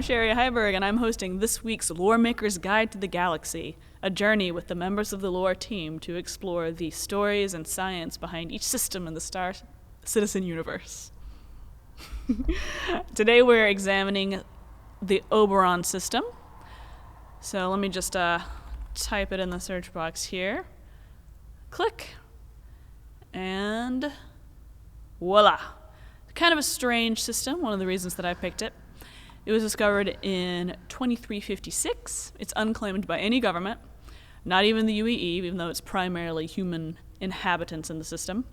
Cherie Heiberg, and I'm hosting this week's Loremaker's Guide to the Galaxy, a journey with the members of the Lore Team to explore the stories and science behind each system in the Star Citizen universe. Today we're examining the Oberon System. So let me just type it in the search box here. Click. And voila. Kind of a strange system, one of the reasons that I picked it. It was discovered in 2356. It's unclaimed by any government, not even the UEE, even though it's primarily human inhabitants in the system.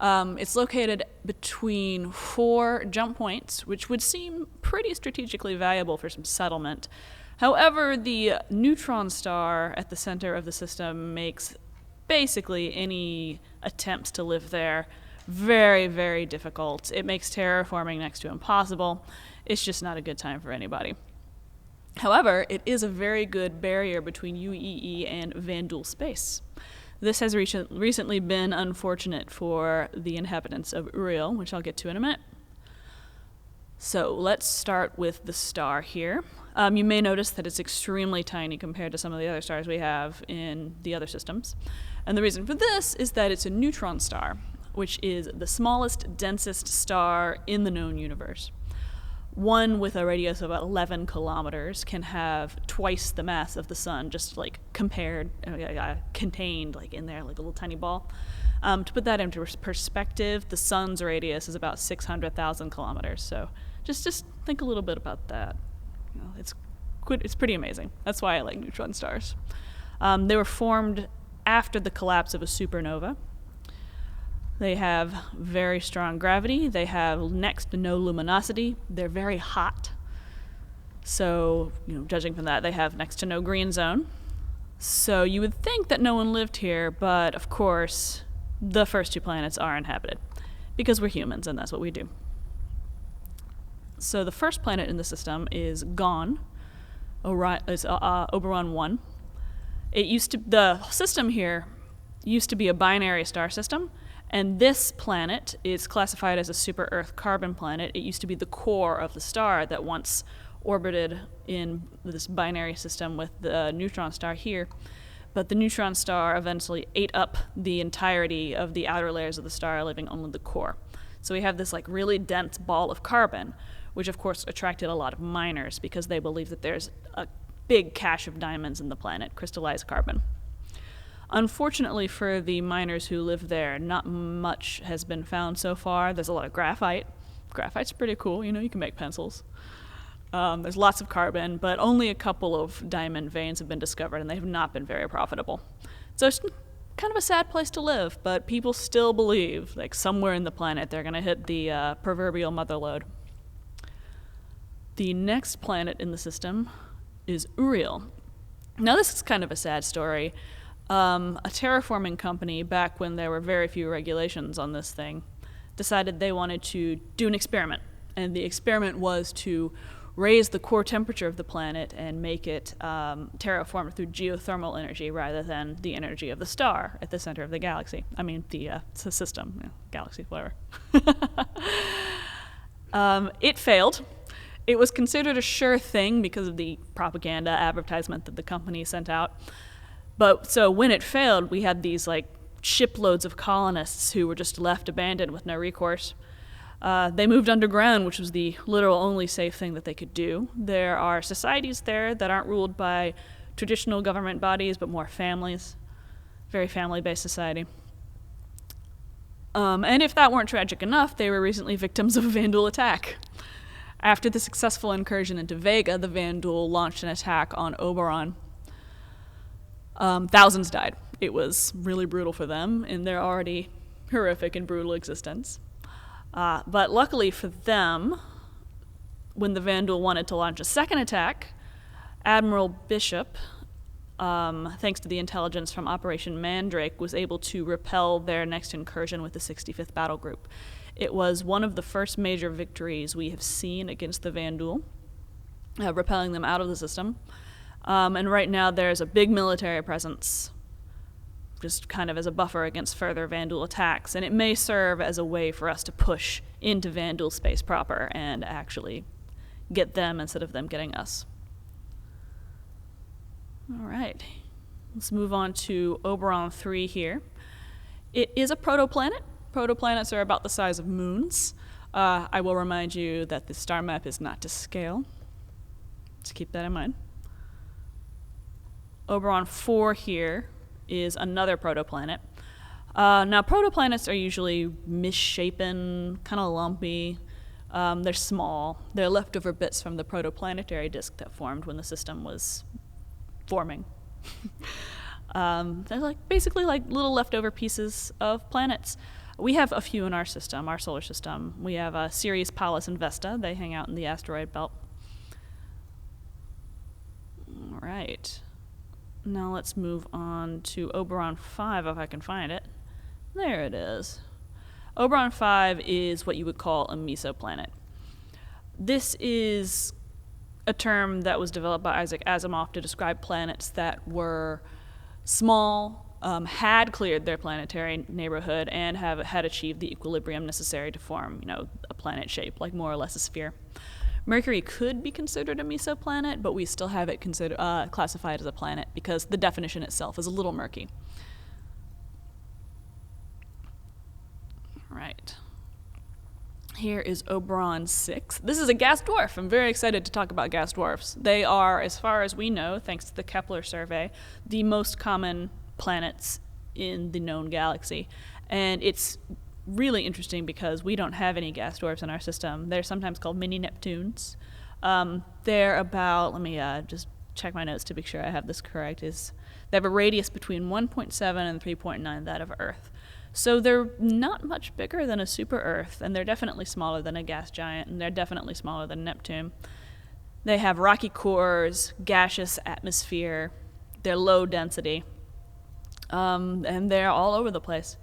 It's located between 4 jump points, which would seem pretty strategically valuable for some settlement. However, the Neutron Star at the center of the system makes basically any attempts to live there very, very difficult. It makes terraforming next to impossible. It's just not a good time for anybody. However, it is a very good barrier between UEE and Vanduul space. This has recently been unfortunate for the inhabitants of Uriel, which I'll get to in a minute. So let's start with the star here. You may notice that it's extremely tiny compared to some of the other stars we have in the other systems. And the reason for this is that it's a neutron star, which is the smallest, densest star in the known universe. One with a radius of 11 kilometers can have twice the mass of the sun, just like contained like in there, like a little tiny ball. To put that into perspective, the sun's radius is about 600,000 kilometers. So just think a little bit about that. You know, it's pretty amazing. That's why I like neutron stars. They were formed after the collapse of a supernova. They have very strong gravity. They have next to no luminosity. They're very hot. So, judging from that, they have next to no green zone. So you would think that no one lived here, but of course, the first 2 planets are inhabited because we're humans and that's what we do. So the first planet in the system is Oberon 1. The system here used to be a binary star system. And this planet is classified as a super-Earth carbon planet. It used to be the core of the star that once orbited in this binary system with the neutron star here. But the neutron star eventually ate up the entirety of the outer layers of the star, leaving only the core. So we have this really dense ball of carbon, which of course attracted a lot of miners because they believe that there's a big cache of diamonds in the planet, crystallized carbon. Unfortunately for the miners who live there, not much has been found so far. There's a lot of graphite. Graphite's pretty cool, you can make pencils. There's lots of carbon, but only a couple of diamond veins have been discovered, and they have not been very profitable. So it's kind of a sad place to live, but people still believe, somewhere in the planet, they're going to hit the proverbial mother lode. The next planet in the system is Uriel. Now this is kind of a sad story. A terraforming company, back when there were very few regulations on this thing, decided they wanted to do an experiment. And the experiment was to raise the core temperature of the planet and make it terraform through geothermal energy rather than the energy of the star at the center of the galaxy. I mean, the system, galaxy, whatever. It failed. It was considered a sure thing because of the propaganda advertisement that the company sent out. But so when it failed, we had these shiploads of colonists who were just left abandoned with no recourse. They moved underground, which was the literal only safe thing that they could do. There are societies there that aren't ruled by traditional government bodies, but more families. Very family-based society. And if that weren't tragic enough, they were recently victims of a Vanduul Attack. After the successful incursion into Vega, the Vanduul launched an attack on Oberon. Thousands died. It was really brutal for them in their already horrific and brutal existence. But luckily for them, when the Vanduul wanted to launch a second attack, Admiral Bishop, thanks to the intelligence from Operation Mandrake, was able to repel their next incursion with the 65th Battle Group. It was one of the first major victories we have seen against the Vanduul, repelling them out of the system. And right now there's a big military presence, just kind of as a buffer against further Vanduul attacks, and it may serve as a way for us to push into Vanduul space proper and actually get them instead of them getting us. All right, let's move on to Oberon 3 here. It is a protoplanet. Protoplanets are about the size of moons. I will remind you that the star map is not to scale. Just keep that in mind. Oberon 4 here is another protoplanet. Now, protoplanets are usually misshapen, kind of lumpy. They're small. They're leftover bits from the protoplanetary disk that formed when the system was forming. They're basically like little leftover pieces of planets. We have a few in our system, our solar system. We have Ceres, Pallas, and Vesta. They hang out in the asteroid belt. All right. Now let's move on to Oberon 5, if I can find it. There it is. Oberon 5 is what you would call a mesoplanet. This is a term that was developed by Isaac Asimov to describe planets that were small, had cleared their planetary neighborhood, and had achieved the equilibrium necessary to form, a planet shape, like more or less a sphere. Mercury could be considered a mesoplanet, but we still have it classified as a planet because the definition itself is a little murky. All right. Here is Oberon 6. This is a gas dwarf. I'm very excited to talk about gas dwarfs. They are, as far as we know, thanks to the Kepler survey, the most common planets in the known galaxy. And it's really interesting because we don't have any gas dwarfs in our system. They're sometimes called mini Neptunes. They're about, let me just check my notes to be sure I have this correct, they have a radius between 1.7 and 3.9 that of Earth. So they're not much bigger than a super Earth, and they're definitely smaller than a gas giant, and they're definitely smaller than Neptune. They have rocky cores, gaseous atmosphere, they're low density, and they're all over the place.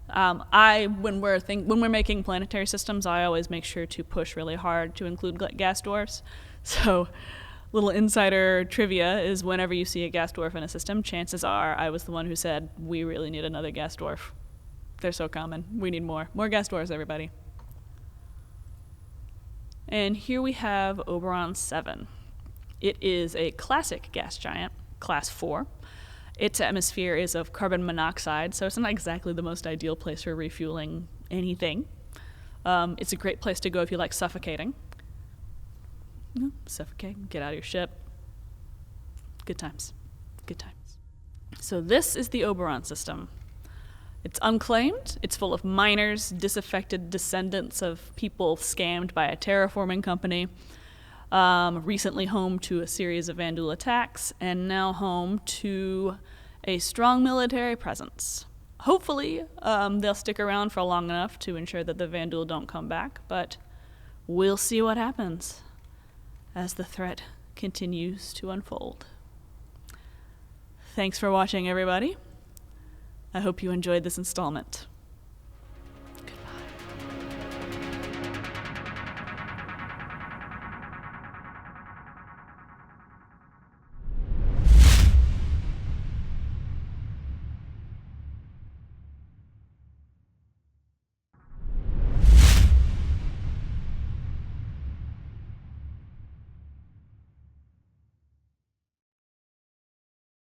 When we're making planetary systems, I always make sure to push really hard to include gas dwarfs. So, little insider trivia is whenever you see a gas dwarf in a system, chances are I was the one who said, we really need another gas dwarf. They're so common. We need more. More gas dwarfs, everybody. And here we have Oberon 7. It is a classic gas giant, class 4. Its atmosphere is of carbon monoxide, so it's not exactly the most ideal place for refueling anything. It's a great place to go if you like suffocating. Suffocate, get out of your ship. Good times. Good times. So this is the Oberon system. It's unclaimed. It's full of miners, disaffected descendants of people scammed by a terraforming company. Recently home to a series of Vanduul attacks, and now home to a strong military presence. Hopefully, they'll stick around for long enough to ensure that the Vanduul don't come back, but we'll see what happens as the threat continues to unfold. Thanks for watching, everybody. I hope you enjoyed this installment.